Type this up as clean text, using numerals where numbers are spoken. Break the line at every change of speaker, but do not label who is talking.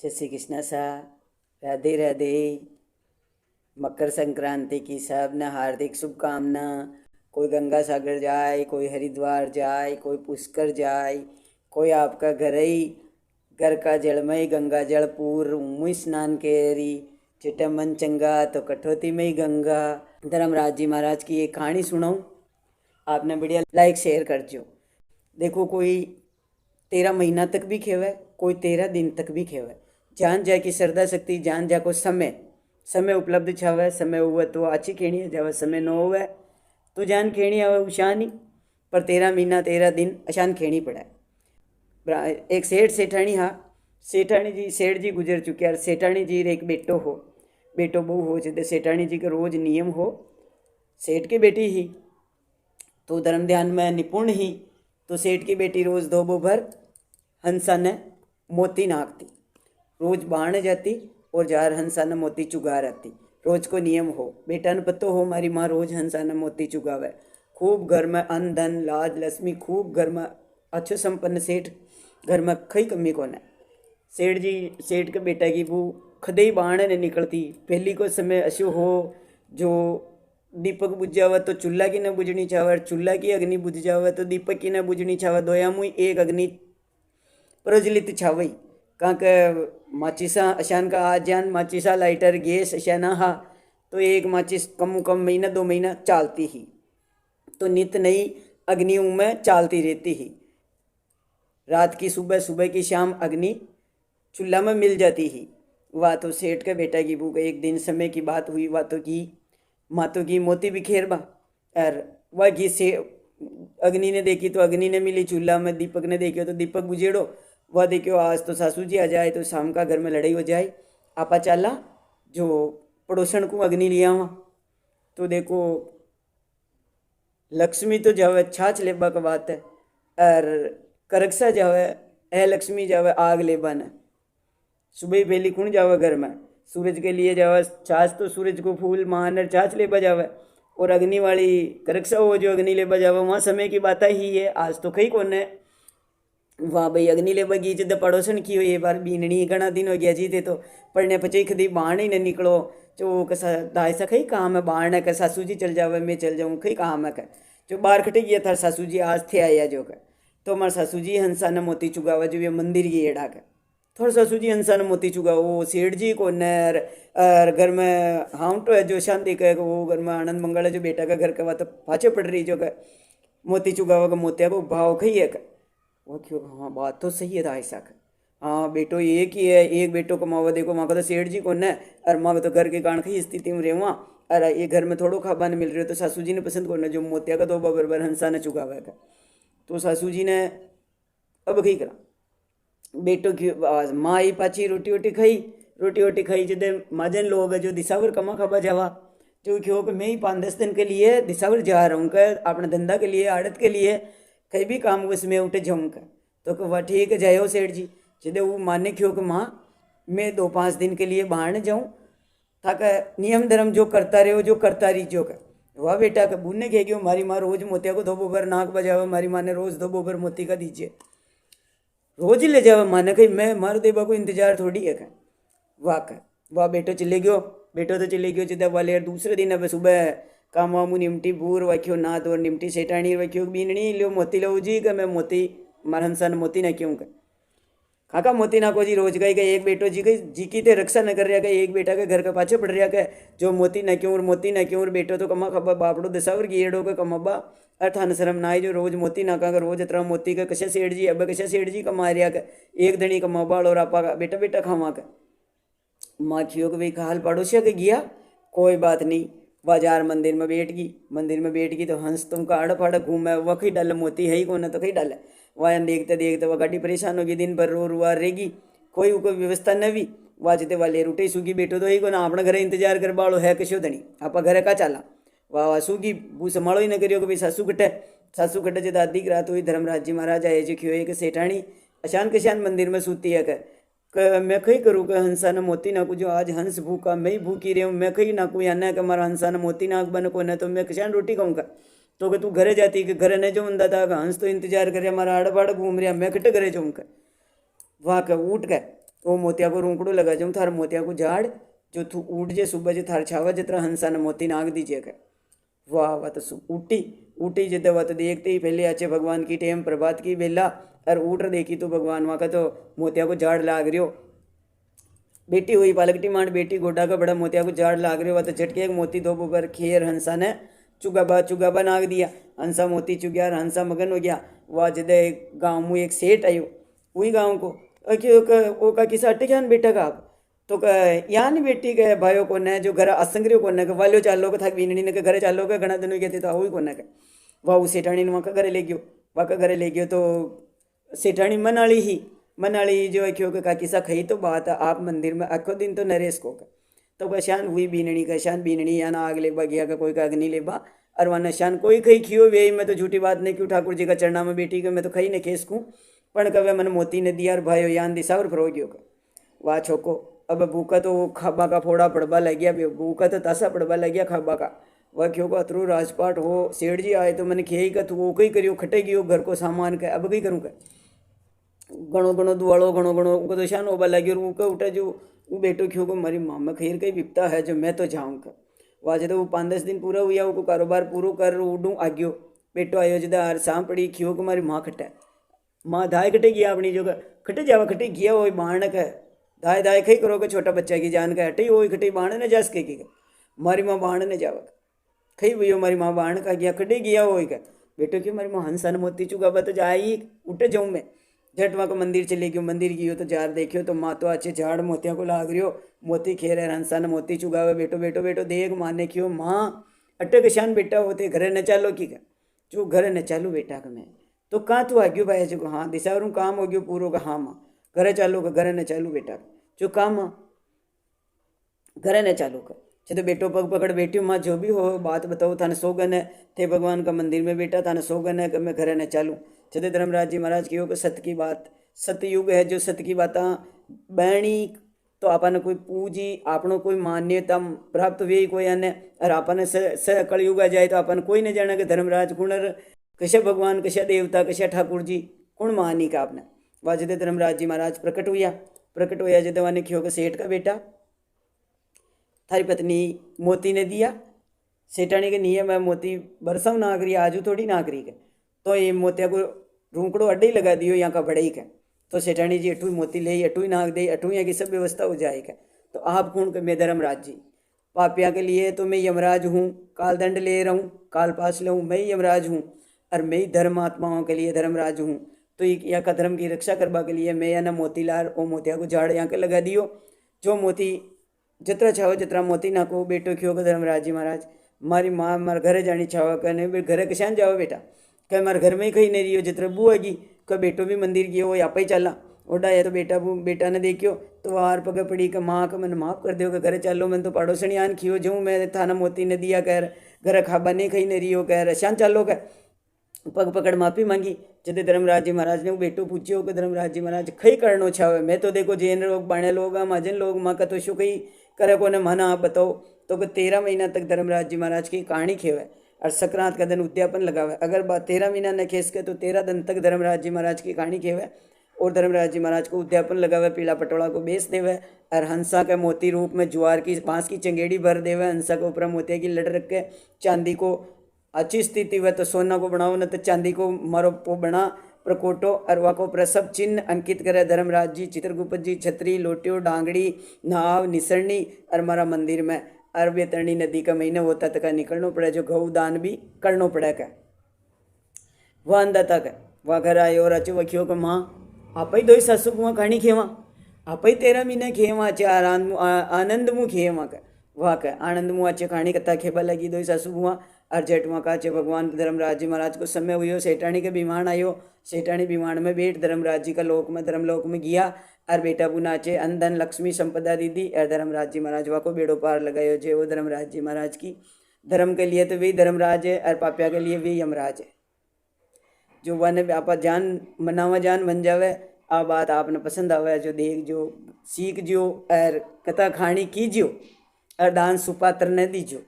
जय श्री कृष्ण सा। राधे राधे। मकर संक्रांति की सब न हार्दिक शुभकामना। कोई गंगा सागर जाए, कोई हरिद्वार जाए, कोई पुष्कर जाए, कोई आपका घर ही घर का जलमय गंगा जल पूर मुई स्नान केरी। चिटा मन चंगा तो कठौती में ही गंगा। धर्मराज जी महाराज की एक कहानी सुनाऊं, आपने बढ़िया लाइक शेयर कर जो। देखो, कोई 13 महीना तक भी खेवे, कोई 13 दिन तक भी खेवे। जान जा की श्रद्धा शक्ति, जान जा को समय समय उपलब्ध छावे। समय हुए तो अच्छी खेणी जावे, समय न हुए तो जान खेणी आवे उशानी। पर 13 महीना 13 दिन अशान खेणी पड़े। एक सेठ सेठानी हा, सेठानी जी सेठ जी गुजर चुके और सेठानी जी एक बेटो हो, बेटो बहु हो। जैसे सेठानी जी का रोज नियम हो, सेठ की बेटी ही तो धर्म ध्यान में निपुण ही, तो सेठ की बेटी रोज दो बोभर हंसा ने मोती नाकती, रोज बाण जाती और जार हंसा ने मोती चुगा रहती। रोज को नियम हो, बेटा ने पतो हो मारी माँ रोज हंसा ने मोती चुगावे। खूब घर में अन्न धन लाज लक्ष्मी, खूब घर में अच्छो संपन्न सेठ, घर में कई कमी को न। सेठ जी सेठ के बेटा की वो खदे ही बाण ने निकलती। पहली को समय अशो हो जो दीपक बुझ जावे तो चूल्हा की न बुझनी चावे, चूल्हा की अग्नि बुझ जावे तो दीपक की न बुझनी चावे। दोया मुई एक अग्नि प्रज्वलित छावई। कहाँ के माचिसा अशान का आज जान माचिसा लाइटर गैस अशाना हा, तो एक माचिस कम कम महीना 2 महीना चालती ही, तो नित नई अग्नि में चालती रहती ही। रात की सुबह, सुबह की शाम अग्नि चूल्हा में मिल जाती ही। वह तो सेठ के बेटा की बू एक दिन समय की बात हुई। वह तो की मातो की मोती बिखेर बा, और वह घी से अग्नि ने देखी तो अग्नि ने मिली चूल्हा में, दीपक ने देखियो तो दीपक बुझेड़ो। वह देखियो आज तो सासू जी आ जाए तो शाम का घर में लड़ाई हो जाए। आपा चाला जो पड़ोसन को अग्नि लिया वहाँ, तो देखो लक्ष्मी तो जावे छाछ लेबा का बात है, और करकसा जावे ए लक्ष्मी जावे आग लेबा ने। सुबह पहली कौन जावे घर में, सूरज के लिए जावे छाछ, तो सूरज को फूल मान छाछ लेबा जावे, और अग्नि वाली करकसा हो जो अग्नि लेबा जावे। वहाँ समय की बात ही है, आज तो कहीं कौन है। वाह भाई अग्नि लेबा गई जब पड़ोसन की हो ये बार बीननी घना दिन हो गया जी थे, तो पढ़ने पचे खदी बाण ही न निकलो। जो कसा दायसा कहीं काम है बाण है का, सासू जी चल जावे मैं चल जाऊँ कहीं काम है का। जो बाहर खटे गया था सासू जी आज थे आया जो का, तो हमारे सासू जी हंसा न मोती चुगावा जो ये मंदिर की एड़ा का। थोड़ा सासू जी हंसा न मोती चुगा वो सेठ जी को नर, और घर में हाउंटो है जो शांति का वो घर में आनंद मंगल है जो बेटा का घर का, वह तो पाछे पड़ रही जो का मोती चुगावा का मोतिया को भाव खई है का। वो क्यों, हाँ बात तो सही है था ऐसा का। हाँ बेटो एक ही है, एक बेटो कमावा देखो माँ का तो सेठ जी को न, और माँ का तो घर के कारण की स्थिति में रेवा, और ये घर में थोड़ो खाबा ने मिल रहे हो, तो सासू जी ने पसंद करना जो मोतिया का तो बराबर हंसा ने चुकावा का। तो सासू जी ने अब कही करा बेटो की माँ ही पाची रोटी वोटी खाई, रोटी वोटी खाई जदे महाजन लोग है जो दिसावर कमा खाबा जावा, जो क्यों कि मैं ही 5-10 दिन के लिए दिसावर जा रहा हूँ कर अपने धंधा के लिए आड़त के लिए कहीं भी काम उसमें उठे जाऊँ कर। तो वह ठीक है जायो सेठ जी। जदे वो माने क्यों कि माँ मैं 2-5 दिन के लिए बाहर न जाऊँ, ताकि नियम धर्म जो करता रहे जो करता रही जो कर। वह बेटा का बूने कह गयो मारी माँ रोज मोतिया को 2 बोबर नाक बजावे, मारी माँ ने रोज 2 बोबर मोती का दीजिए, रोज ही ले जावे। माँ ने कही मैं मार देवा को इंतजार थोड़ी है। वाह कर वाह बेटो चले गयो, बेटो तो चले गयो चिदा वाले। दूसरे दिन अब सुबह काम वामू निमटी बूर वक्यो ना तो निमटी सेठानी वक्यो बीननी लो मोती लो जी का मैं मोती मरहंसन मोती ना क्यों कर काका मोती ना को जी रोज गई गए एक बेटो जी की ते रक्षा न कर रहा एक बेटा के घर के पाछे पड़ रहा है जो मोती न क्यों मोती न क्यों बेटो तो कमा खबा बापड़ो दसावर गियड़ो का कमाबा अर्थान शर्म ना जो रोज मोती ना का रोज इतना मोती का कशा सेठ जी अब कशा सेठ जी कमा रहा का एक धनी कमाबा और आपा का बेटा बेटा खावा का। माँ खियो के भाई हाल पड़ोसिया के गया कोई बात नहीं, बाजार मंदिर में बैठ गई, मंदिर में बैठ गई तो हंस तुमका अड़ फड़ घूमे वही डाल मोती है ही को न तो कहीं डाले। वह देखते देखते वह गाड़ी परेशान होगी दिन भर रो रुआ रहेगी, कोई व्यवस्था न भी वाजते वाले रूटे सूगी बेटो तो ही को ना अपने घर इंतजार कर बाड़ो है कशो धनी आप घरे का चाला। वाह वाह सूगी बू संभालो ही न करियो कि भाई सासू कटे जो दादी रात हुई धर्मराज जी महाराज आए जो खियो एक सेठानी अशान कशान मंदिर में सूती है कर मैं कही करूँ कि हंसा न मोती ना को जो आज हंस भूखा मैं ही भूखी रही हूँ मैं कही ना कोई आना है कि हमारा हंसा न मोती नाक बन को न तो मैं कशान रोटी खाऊंगा। तो कि तू घरे जाती कि घरे नहीं जाऊँ था हंस तो इंतजार करे हमारा आड़ बाड़ घूम रहा मैं कटे घरे जाऊँ वाह का उठ गए वो मोतिया को रूंकड़ो लगा जाऊँ थार मोतिया को झाड़ जो तू उठ जे सुबह जे थार छावा जितना हंसा ने मोती नाग दीजिए कह। वाह वाह तो उठी उठी जिते वह तो देखते ही पहले अच्छे भगवान की टेम प्रभात की बेला और उठ देखी तो भगवान वहाँ का तो मोतिया को झाड़ लाग रही हो। बेटी हुई पालकटी मांड बेटी गोडा का बड़ा मोतिया को झाड़ लाग रही हो। तो झटके एक मोती दो ऊपर खेर हंसा ने चुगाबा नाग दिया। हंसा मोती चुगया और हंसा मगन हो गया। वह जिदे गाँव में एक सेठ आयो वही गाँव को वो का किसा अटे क्या बेटा का आप तो यहाँ नहीं बेटी के भाइयों को न जो घर असंग्रियो को न वालो चालो के था बीननी ने के घरे चालो के घना दिनों कहते तो वही को न के वह वो सेठानी ने वहाँ का घरे ले गयो। वहाँ का घरे ले गयो तो सेठानी मनाली जो है क्यों का किसा खई तो बात है आप मंदिर में आखो दिन तो नरेश को का तो कशान हुई बीननी कशान बीननी या ना आग लेबा गया का कोई का अग्नि लेबा और वह नशान कोई खई खियो वे मैं तो झूठी बात नहीं क्यों ठाकुर जी का चरणा में बेटी के मैं तो खई ने खेस कूँ पण कवे मन मोती ने दिया और भाइयों यान दिशा और फरो गयो का वाह छोको अब भूखा तो खाबा का फोड़ा पड़बा लग गया भूखा तो तासा पड़बा लग गया खाबा का वह क्यों को अतरू राजपाट हो सेठ जी आए तो मैंने खेई का तू वो कही करियो खटे गयो घर को सामान का अब कही करूँ का गणो गणो दुआड़ो गणो गणो उनको तो शान होबा लगी और वो उठा जो वो बेटो क्यों को मरी मामा खीर कहीं विपता है जो मैं तो जाऊँ का वहाँ तो वो 5-10 दिन पूरा हुआ वो कारोबार पूरा कर उडूँ आग्यो बेटो आयो जदा हर शाम पड़ी खियो को मारी माँ खटा माँ धाय खटे गया अपनी जो खटे जावा खटे गया वो बाणक है धाय धाय खई करोगे छोटा बच्चा की जान का हटे वो खटे बाण ने जस के मारी माँ बाण ने जावा खई भैया मारी माँ बाण का गया खटे गया वो का बेटो क्यों मारी माँ हंसा ने मोती चुगा तो जाई उठे जाऊँ मैं झट वहाँ को मंदिर चले गयो मंदिर गयो तो जार देखियो तो माँ तो अच्छे झाड़ मोतिया को लाग रियो मोती खेर है हंसा ने मोती चुगावे बेटो बेटो बेटो देख माने क्यों माँ अटक शान बेटा होते घरे न चालो की का जो घरे न चालू बेटा का मैं तो कहाँ तू आ गयो भाई जो हाँ दिशा काम हो गयो पूरो का हाँ माँ घरे चालू का घरे न चालू बेटा जो काम माँ घरे न चालू का तो बेटो पग पकड़ बेटी माँ जो भी हो बात बताओ थाने सोगन है थे भगवान का मंदिर में बेटा थाने सोगन है कि मैं घरे न चालू चते धर्मराज जी महाराज की हो कि सत्य की बात सतयुग है जो सत्य की बात बैणी तो आपने कोई पूजी आपनो कोई मान्यता प्राप्त हुई कोई अन्य और आपने स कलयुग आ जाए तो अपन कोई नहीं जाना कि धर्मराज कुणर कशा भगवान कशा देवता कशा ठाकुर जी कौन मानी का आपने वाजदे धर्मराज जी महाराज प्रकट हुआ जदवाने खियो के सेठ का बेटा थारी पत्नी मोती ने दिया सेठानी के नियम है मोती बरसव नागरी आजू थोड़ी नागरी के तो ये मोतिया को रूंकड़ो अड्डे ही लगा दियो यहाँ का बड़े ही का तो सेठानी जी अठू मोती ले अठू ही नाग दे अठू यहाँ की सब व्यवस्था हो जाएगा। तो आप कौन के मैं धर्मराज जी पापिया के लिए तो मैं यमराज हूँ काल दंड ले रहा हूँ काल पास ले हूँ मैं यमराज हूँ और मैं ही धर्म आत्माओं के लिए धर्मराज हूँ। तो यहाँ का धर्म की रक्षा करवा के लिए मैं या ना मोतीलाल ओ मोतिया को झाड़ यहाँ के लगा दियो जो मोती जतरा छाओ जतरा मोती नाको बेटो क्यों धर्मराज जी महाराज मारी माँ मारे घरे जानी छावा कहने घरे कशान जाओ बेटा कह मारे घर में ही कहीं नहीं रही हो जितना बू आएगी कह बेटो भी मंदिर गयो वो यहाँ ही चला ओडा या तो बेटा ने देखियो तो वार पग पड़ी का माँ का मैंने माफ़ कर दो कि घरे चलो मैंने तो पड़ोसनी आन खियो जाऊँ मैं थाना मोती ने दिया कह घर खाबा नहीं कहीं नहीं रही हो कह शान चालो कह पग पकड़ माफ़ी मांगी जदे धर्मराज जी महाराज ने वो बेटो पूछियो कि धर्मराज जी महाराज खई करनो छावे मैं तो देखो जैन लोग बाणे लोग महाजन लोग माँ का तो शु कही करे को ने माना आप बताओ तो 13 महीना तक धर्मराज जी महाराज की कहानी खेवे और संक्रांत का दिन उद्यापन लगावे अगर बात 13 महीना न खेस के तो 13 दिन तक धर्मराज जी महाराज की कहानी खेवे और धर्मराज जी महाराज को उद्यापन लगावे पीला पटोला को बेच देवे और हंसा के मोती रूप में ज्वार की बांस की चंगेड़ी भर देवे हंसा के ऊपर मोतिया की लड़ रख के चांदी को अच्छी स्थिति हुआ तो सोना को बनाओ न तो चांदी को मारो वो बना प्रकोटो और वह को प्रसव चिन्ह अंकित करे धर्मराज जी चित्रगुप्त जी छतरी लोटियो डांगड़ी नाव निसरनी और मारा मंदिर में अरबे तरणी नदी का महीना होता तक निकलना पड़े जो गौ दान भी करना पड़े का वह अंधा तक वह घर आए और अच्छे वखियो का माँ आप ही दो सासू वहाँ कहानी खेवा आप ही 13 महीने खेवा अच्छे आनंद मुँह खेवा का वहाँ का आनंद मुँह अच्छे कहानी कथा खेबा लगी दो सासू वहाँ अर्जेंट वहाँ का भगवान धर्मराज जी महाराज को समय हुई सेठानी के विमान आयो सेठानी विमान में बैठ धर्मराज जी का लोक में धर्मलोक में गया और बेटा बुनाचे अंधन लक्ष्मी संपदा दीदी और धर्मराज जी महाराज वहाँ को बेड़ो पार लगायो जे वो धर्मराज जी महाराज की धर्म के लिए तो वही धर्मराज है और पापिया के लिए वही यमराज है जो वन आप जान मनावा जान बन जावे आ बात आपने पसंद आवे जो देख जो सीख जो और कथा खानी कीजियो और दान सुपात्र ने दीजियो।